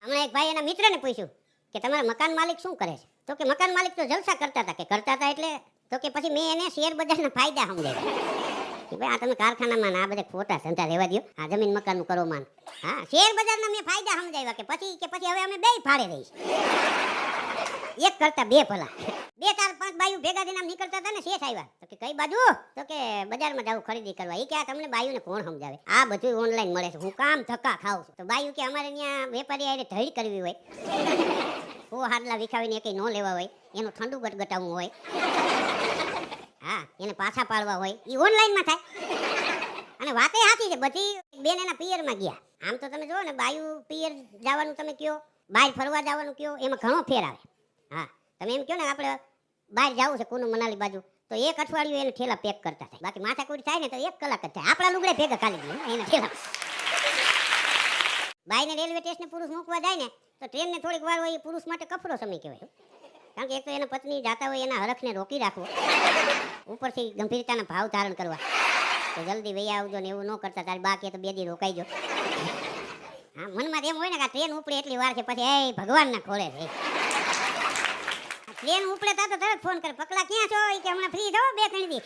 હમણાં એક ભાઈ એના મિત્રને પૂછ્યું કે તમારા મકાન માલિક શું કરે છે? તો કે મકાન માલિક તો જલસા કરતા હતા. કે કરતા હતા એટલે? તો કે પછી મેં એને શેર બજારના ફાયદા સમજાવ્યા કે ભાઈ આ તમે કારખાનામાં આ બધા ખોટા ધંધા રહેવા દો, આ જમીન મકાનનું કરો માન. હા, શેર બજારના મેં ફાયદા સમજાવ્યા કે પછી હવે અમે બેય ફાળે રહીશ. એક કરતા બે ભલા. 2 4 5 બાયું ભેગા થઈને આમ નીકળતા હતા ને, શેઠ આવ્યા. તો કે કઈ બાજુ? તો કે બજારમાં જાવ ખરીદી કરવા. એ કે આ તમને બાયુને કોણ સમજાવે? આ બધું ઓનલાઈન મળે છે, હું કામ ધક્કા ખાઉં છું. તો બાયુ કે અમારે ત્યાં વેપારી આરે ધડ કરવી હોય, ઓ હાડલા વિખાવીને એકઈ ન લેવા હોય, એનું ઠંડુ ગટગટાવવું હોય, હા એને પાછા પાડવા હોય, એ ઓનલાઈનમાં થાય. અને વાતે સાચી છે બધી. બેન એના પિયરમાં ગયા. આમ તો તમે જુઓ ને, બાયુ પિયર જવાનું તમે કયો, બહાર ફરવા જવાનું કયો, એમાં ઘણો ફેર આવે. હા, તમે એમ કહો ને આપણે બહાર જવું છે કુનુ મનાલી બાજુ, તો 1 અઠવાડિયું એને ઠેલા પેક કરતા થાય. બાકી માથાકૂટ થાય ને તો 1 કલાક જ થાય. આપણા લુગડે ભેગા ખાલી દઈએ એના ઠેલા. બાઈને રેલવે સ્ટેશને પુરુષ મૂકવા જાય ને, તો ટ્રેનને થોડીક વાર હોય, એ પુરુષ માટે કફરો સમય કહેવાય. કારણ કે એક તો એના પત્ની જાતા હોય, એના હરખને રોકી રાખવો, ઉપરથી ગંભીરતાના ભાવ ધારણ કરવા તો જલ્દી વૈયા આવજો ને એવું ન કરતા. તારી બા કે તો 2 દી રોકાઈ જો. હા, મનમાં એમ હોય ને કે ટ્રેન ઉપડે એટલી વાર છે, પછી એ ભગવાનના ખોળે છે. ટ્રેન ઉપડે તા તો તરત ફોન કરે, પકલા ક્યાં છો? કે હમણાં ફ્રી થો 2-3 દી.